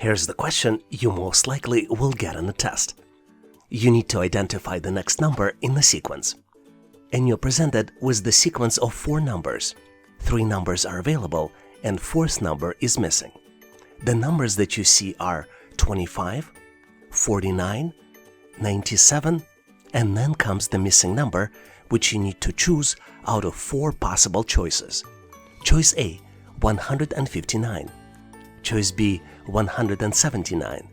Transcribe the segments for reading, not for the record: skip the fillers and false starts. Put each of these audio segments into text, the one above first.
Here's the question you most likely will get on the test. You need to identify the next number in the sequence. And you're presented with the sequence of 4 numbers. 3 numbers are available and 4th number is missing. The numbers that you see are 25, 49, 97, and then comes the missing number, which you need to choose out of 4 possible choices. Choice A, 159. Choice B, 179.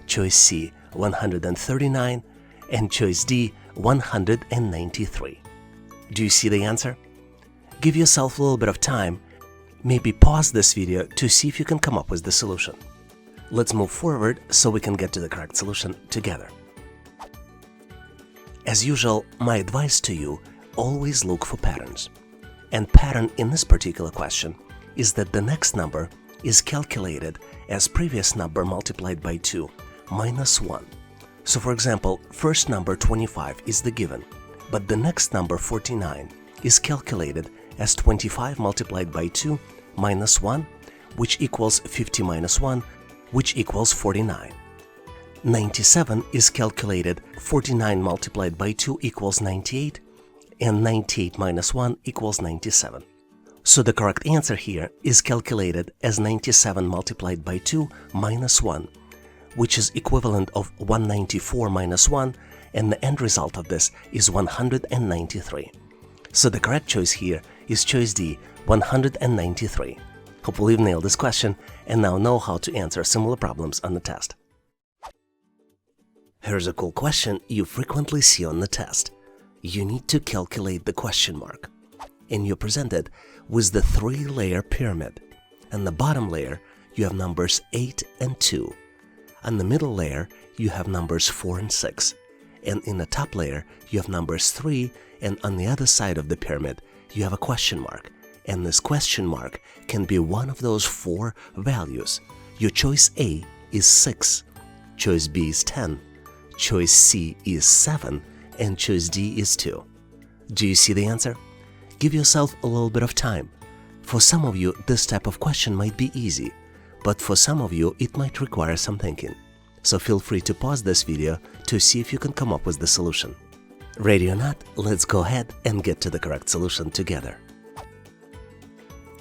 Choice C, 139. And choice D, 193. Do you see the answer? Give yourself a little bit of time. Maybe pause this video to see if you can come up with the solution. Let's move forward so we can get to the correct solution together. As usual, my advice to you, always look for patterns. And pattern in this particular question is that the next number is calculated as previous number multiplied by 2 minus 1. So for example, first number 25 is the given, but the next number 49 is calculated as 25 multiplied by 2 minus 1, which equals 50 minus 1, which equals 49. 97 is calculated 49 multiplied by 2 equals 98, and 98 minus 1 equals 97. So the correct answer here is calculated as 97 multiplied by 2 minus 1, which is equivalent of 194 minus 1, and the end result of this is 193. So the correct choice here is choice D, 193. Hopefully you've nailed this question and now know how to answer similar problems on the test. Here's a cool question you frequently see on the test. You need to calculate the question mark, and you're presented with the 3-layer pyramid. On the bottom layer, you have numbers 8 and 2. On the middle layer, you have numbers 4 and 6. And in the top layer, you have numbers 3, and on the other side of the pyramid, you have a question mark. And this question mark can be one of those 4 values. Your choice A is 6, choice B is 10, choice C is 7, and choice D is 2. Do you see the answer? Give yourself a little bit of time. For some of you, this type of question might be easy, but for some of you, it might require some thinking. So feel free to pause this video to see if you can come up with the solution. Ready or not, let's go ahead and get to the correct solution together.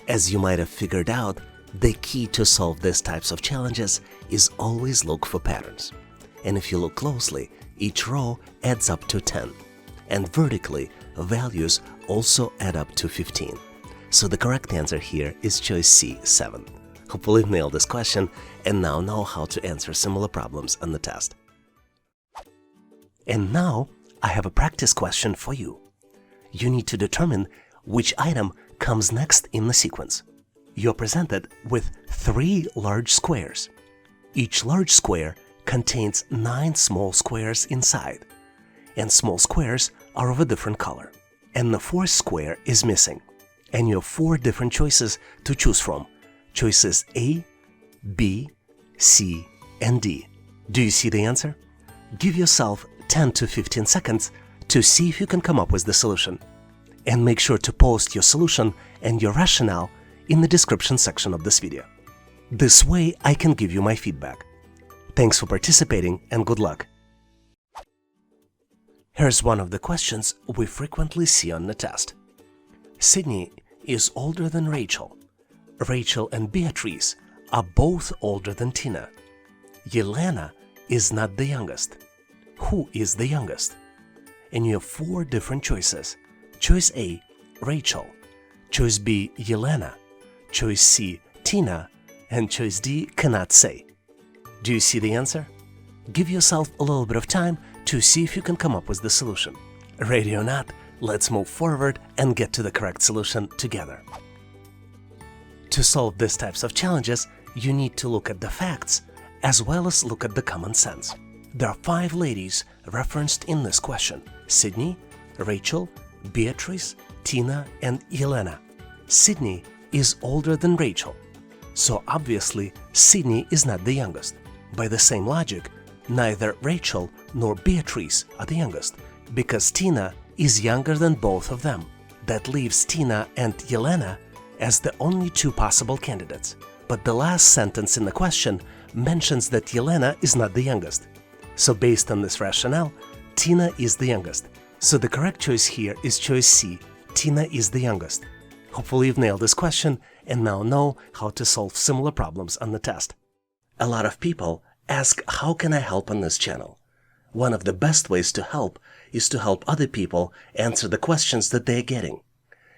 As you might have figured out, the key to solve these types of challenges is always look for patterns. And if you look closely, each row adds up to 10. And vertically, values also add up to 15. So the correct answer here is choice C, 7. Hopefully you've nailed this question and now know how to answer similar problems on the test. And now I have a practice question for you. You need to determine which item comes next in the sequence. You're presented with 3 large squares. Each large square contains 9 small squares inside, and small squares are of a different color. And the 4th square is missing, and you have 4 different choices to choose from. Choices A, B, C, and D. Do you see the answer? Give yourself 10 to 15 seconds to see if you can come up with the solution. And make sure to post your solution and your rationale in the description section of this video. This way I can give you my feedback. Thanks for participating and good luck. Here's one of the questions we frequently see on the test. Sydney is older than Rachel. Rachel and Beatrice are both older than Tina. Yelena is not the youngest. Who is the youngest? And you have 4 different choices. Choice A, Rachel. Choice B, Yelena. Choice C, Tina. And choice D, cannot say. Do you see the answer? Give yourself a little bit of time to see if you can come up with the solution. Ready or not, let's move forward and get to the correct solution together. To solve these types of challenges, you need to look at the facts as well as look at the common sense. There are 5 ladies referenced in this question: Sydney, Rachel, Beatrice, Tina, and Yelena. Sydney is older than Rachel, so obviously Sydney is not the youngest. By the same logic, neither Rachel nor Beatrice are the youngest, because Tina is younger than both of them. That leaves Tina and Yelena as the only 2 possible candidates. But the last sentence in the question mentions that Yelena is not the youngest. So based on this rationale, Tina is the youngest. So the correct choice here is choice C, Tina is the youngest. Hopefully you've nailed this question and now know how to solve similar problems on the test. A lot of people ask, how can I help on this channel? One of the best ways to help is to help other people answer the questions that they're getting.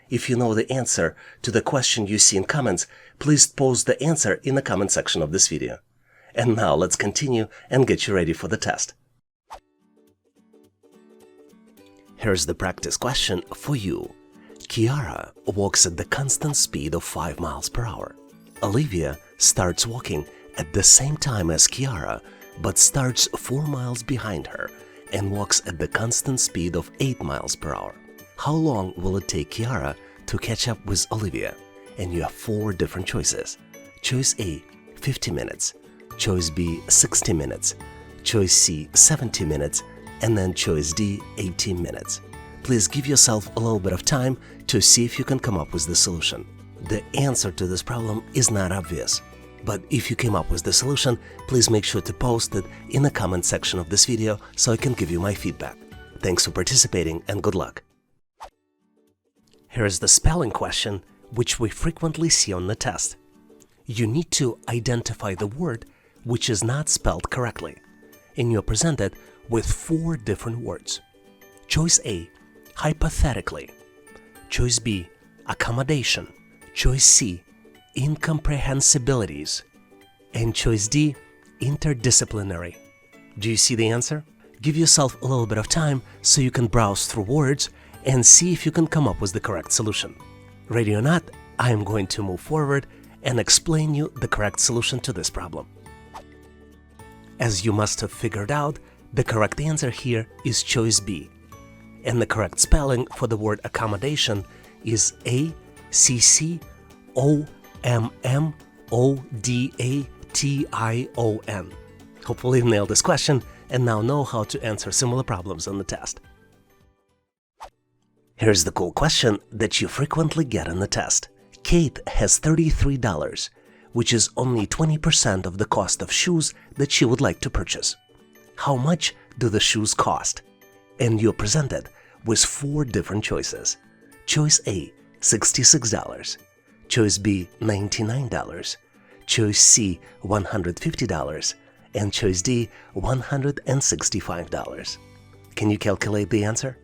If you know the answer to the question you see in comments, please post the answer in the comment section of this video. And now let's continue and get you ready for the test. Here's the practice question for you. Kiara walks at the constant speed of 5 miles per hour. Olivia starts walking at the same time as Kiara, but starts 4 miles behind her and walks at the constant speed of 8 miles per hour. How long will it take Kiara to catch up with Olivia? And you have 4 different choices. Choice A, 50 minutes. Choice B, 60 minutes. Choice C, 70 minutes. And then choice D, 18 minutes. Please give yourself a little bit of time to see if you can come up with the solution. The answer to this problem is not obvious. But if you came up with the solution, please make sure to post it in the comment section of this video so I can give you my feedback. Thanks for participating and good luck. Here is the spelling question, which we frequently see on the test. You need to identify the word which is not spelled correctly, and you're presented with 4 different words. Choice A, hypothetically. Choice B, accommodation. Choice C, incomprehensibilities. And choice D, interdisciplinary. Do you see the answer? Give yourself a little bit of time so you can browse through words and see if you can come up with the correct solution. Ready or not, I am going to move forward and explain you the correct solution to this problem. As you must have figured out, the correct answer here is choice B. And the correct spelling for the word accommodation is ACCOMMODATION. Hopefully you nailed this question and now know how to answer similar problems on the test. Here's the cool question that you frequently get on the test. Kate has $33, which is only 20% of the cost of shoes that she would like to purchase. How much do the shoes cost? And you're presented with 4 different choices. Choice A, $66. Choice B, $99. Choice C, $150. And choice D, $165. Can you calculate the answer?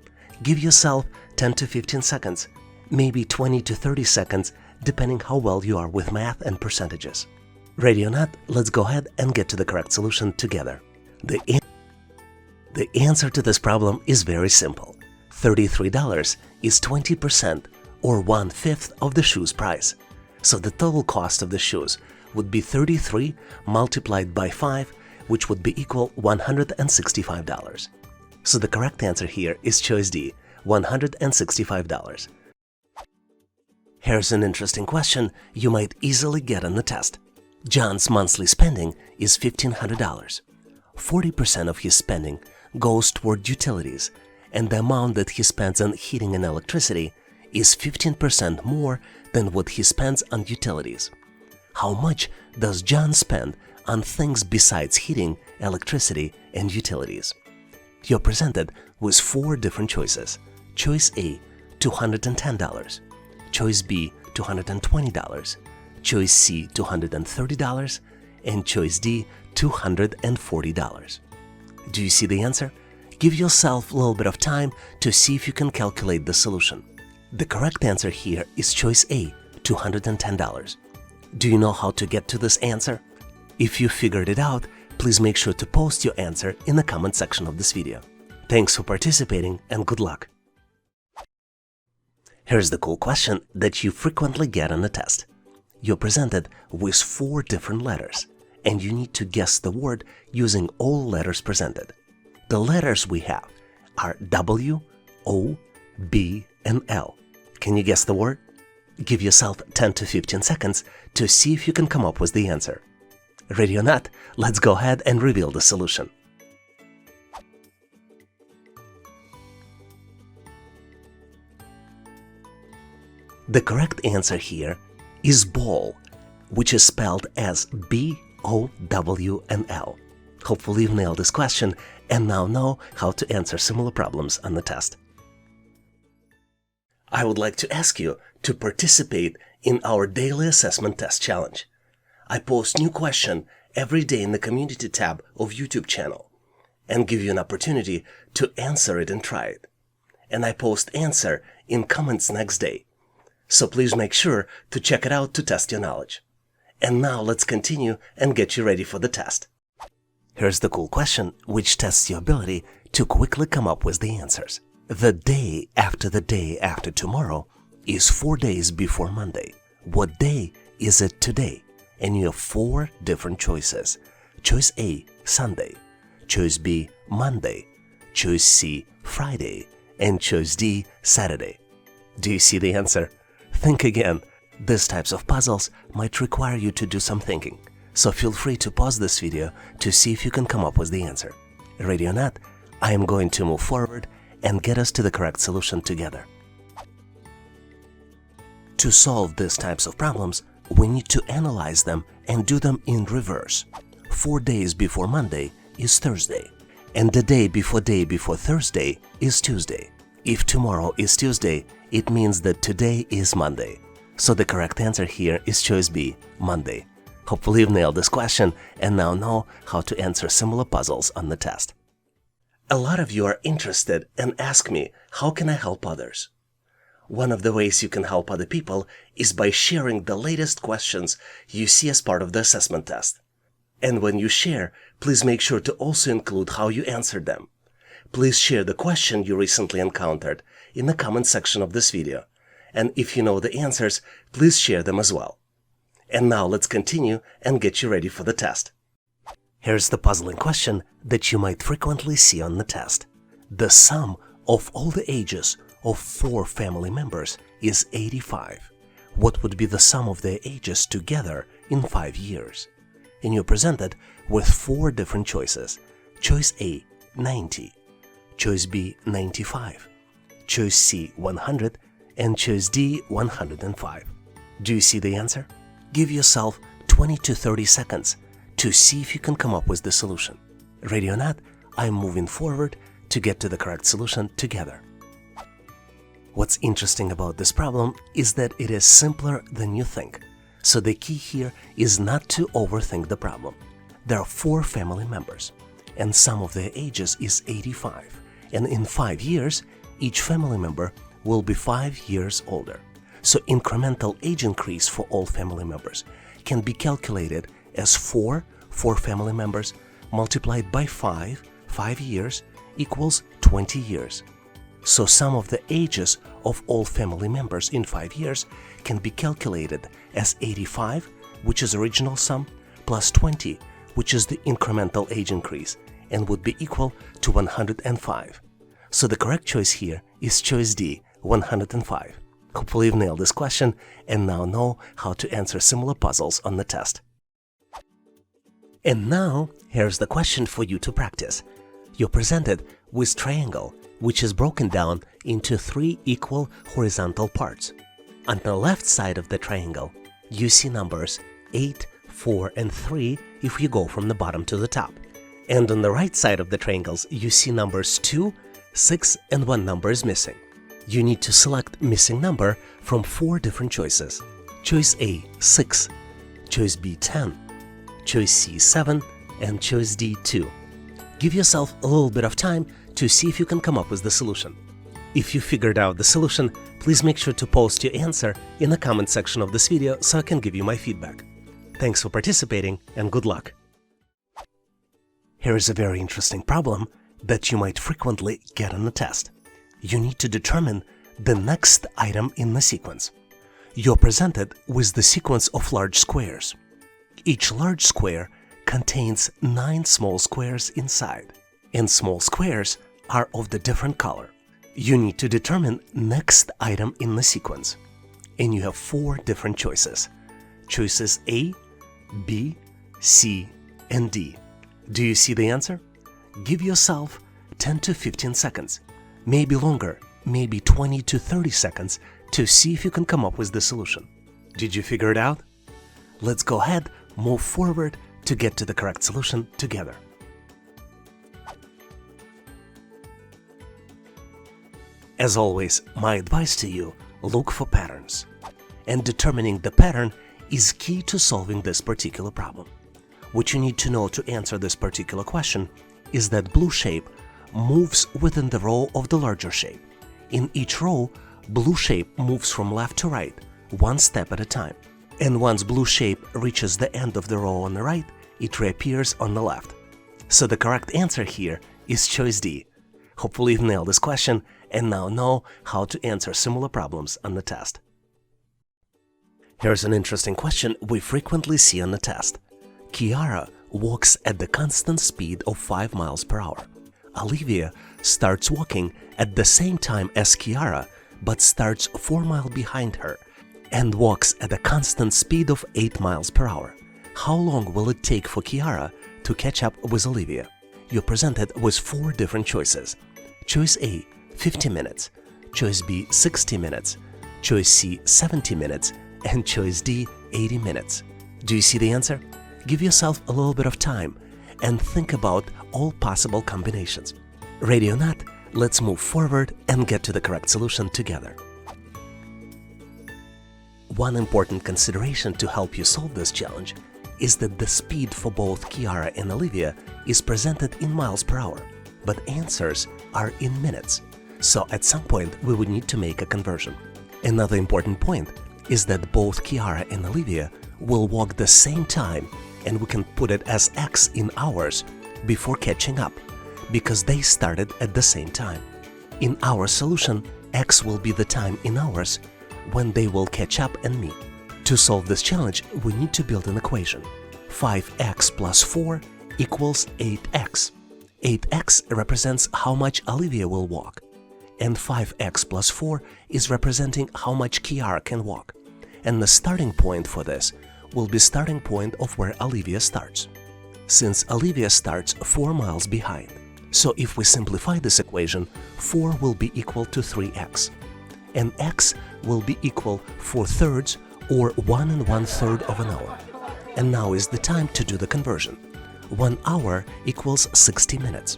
Give yourself 10 to 15 seconds, maybe 20 to 30 seconds, depending how well you are with math and percentages. Ready or not, let's go ahead and get to the correct solution together. The answer to this problem is very simple. $33 is 20% or 1/5 of the shoe's price. So the total cost of the shoes would be 33 multiplied by 5, which would be equal $165. So the correct answer here is choice D, $165. Here's an interesting question you might easily get on the test. John's monthly spending is $1,500. 40% of his spending goes toward utilities, and the amount that he spends on heating and electricity is 15% more than what he spends on utilities. How much does John spend on things besides heating, electricity, and utilities? You're presented with 4 different choices. Choice A, $210. Choice B, $220. Choice C, $230. And choice D, $240. Do you see the answer? Give yourself a little bit of time to see if you can calculate the solution. The correct answer here is choice A, $210. Do you know how to get to this answer? If you figured it out, please make sure to post your answer in the comment section of this video. Thanks for participating and good luck. Here's the cool question that you frequently get on the test. You're presented with 4 different letters, and you need to guess the word using all letters presented. The letters we have are W, O, B, and L. Can you guess the word? Give yourself 10 to 15 seconds to see if you can come up with the answer. Ready or not, let's go ahead and reveal the solution. The correct answer here is ball, which is spelled as B-A-L-L. O, W, and L. Hopefully you've nailed this question and now know how to answer similar problems on the test. I would like to ask you to participate in our daily assessment test challenge. I post new question every day in the community tab of YouTube channel and give you an opportunity to answer it and try it. And I post answer in comments next day. So please make sure to check it out to test your knowledge. And now let's continue and get you ready for the test. Here's the cool question which tests your ability to quickly come up with the answers. The day after tomorrow is 4 days before Monday. What day is it today? And you have 4 different choices. Choice A, Sunday. Choice B, Monday. Choice C, Friday. And choice D, Saturday. Do you see the answer? Think again. These types of puzzles might require you to do some thinking. So feel free to pause this video to see if you can come up with the answer. Ready or not, I am going to move forward and get us to the correct solution together. To solve these types of problems, we need to analyze them and do them in reverse. 4 days before Monday is Thursday, and the day before Thursday is Tuesday. If tomorrow is Tuesday, it means that today is Monday. So the correct answer here is choice B, Monday. Hopefully you've nailed this question and now know how to answer similar puzzles on the test. A lot of you are interested and ask me, how can I help others? One of the ways you can help other people is by sharing the latest questions you see as part of the assessment test. And when you share, please make sure to also include how you answered them. Please share the question you recently encountered in the comment section of this video. And if you know the answers, please share them as well. And now let's continue and get you ready for the test. Here's the puzzling question that you might frequently see on the test. The sum of all the ages of 4 family members is 85. What would be the sum of their ages together in 5 years? And you're presented with 4 different choices. Choice A, 90. Choice B, 95. Choice C, 100. And choice D, 105. Do you see the answer? Give yourself 20 to 30 seconds to see if you can come up with the solution. Ready or not, I'm moving forward to get to the correct solution together. What's interesting about this problem is that it is simpler than you think. So the key here is not to overthink the problem. There are 4 family members, and sum of their ages is 85. And in 5 years, each family member will be 5 years older. So incremental age increase for all family members can be calculated as 4 family members multiplied by 5 years equals 20 years. So sum of the ages of all family members in 5 years can be calculated as 85, which is original sum, plus 20, which is the incremental age increase, and would be equal to 105. So the correct choice here is choice D, 105. Hopefully you've nailed this question and now know how to answer similar puzzles on the test. And now, here's the question for you to practice. You're presented with triangle, which is broken down into 3 equal horizontal parts. On the left side of the triangle, you see numbers 8, 4, and 3 if you go from the bottom to the top. And on the right side of the triangles, you see numbers 2, 6, and 1 number is missing. You need to select missing number from 4 different choices. Choice A, 6. Choice B, 10. Choice C, 7. And choice D, 2. Give yourself a little bit of time to see if you can come up with the solution. If you figured out the solution, please make sure to post your answer in the comment section of this video so I can give you my feedback. Thanks for participating and good luck! Here is a very interesting problem that you might frequently get on the test. You need to determine the next item in the sequence. You're presented with the sequence of large squares. Each large square contains 9 small squares inside, and small squares are of the different color. You need to determine next item in the sequence, and you have 4 different choices. Choices A, B, C, and D. Do you see the answer? Give yourself 10 to 15 seconds, maybe longer, maybe 20 to 30 seconds to see if you can come up with the solution. Did you figure it out? Let's go ahead, move forward to get to the correct solution together. As always, my advice to you, look for patterns. And determining the pattern is key to solving this particular problem. What you need to know to answer this particular question is that blue shape moves within the row of the larger shape. In each row, blue shape moves from left to right, one step at a time. And once blue shape reaches the end of the row on the right, it reappears on the left. So the correct answer here is choice D. Hopefully you've nailed this question and now know how to answer similar problems on the test. Here's an interesting question we frequently see on the test. Kiara walks at the constant speed of 5 miles per hour. Olivia starts walking at the same time as Kiara, but starts 4 miles behind her and walks at a constant speed of 8 miles per hour. How long will it take for Kiara to catch up with Olivia? You're presented with 4 different choices. Choice A, 50 minutes. Choice B, 60 minutes. Choice C, 70 minutes. And choice D, 80 minutes. Do you see the answer? Give yourself a little bit of time and think about all possible combinations. Ready or not, let's move forward and get to the correct solution together. One important consideration to help you solve this challenge is that the speed for both Kiara and Olivia is presented in miles per hour, but answers are in minutes. So at some point we would need to make a conversion. Another important point is that both Kiara and Olivia will walk the same time, and we can put it as X in hours before catching up, because they started at the same time. In our solution, X will be the time in hours when they will catch up and meet. To solve this challenge, we need to build an equation. 5x plus 4 equals 8x. 8x represents how much Olivia will walk, and 5x plus 4 is representing how much Kiara can walk. And the starting point for this will be starting point of where Olivia starts, since Olivia starts 4 miles behind. So if we simplify this equation, 4 will be equal to 3x, and x will be equal 4/3 or 1 1/3 of an hour. And now is the time to do the conversion. 1 hour equals 60 minutes.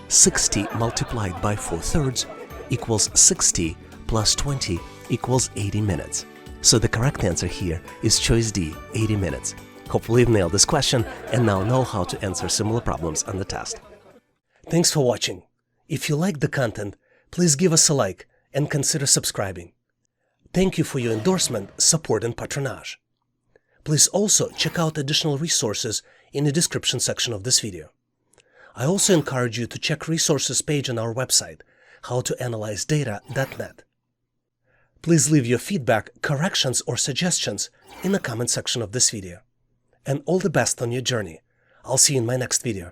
60 multiplied by 4/3 equals 60 plus 20 equals 80 minutes. So the correct answer here is choice D, 80 minutes. Hopefully you've nailed this question and now know how to answer similar problems on the test. Thanks for watching. If you liked the content, please give us a like and consider subscribing. Thank you for your endorsement, support and patronage. Please also check out additional resources in the description section of this video. I also encourage you to check resources page on our website, howtoanalyzedata.net. Please leave your feedback, corrections or suggestions in the comment section of this video. And all the best on your journey. I'll see you in my next video.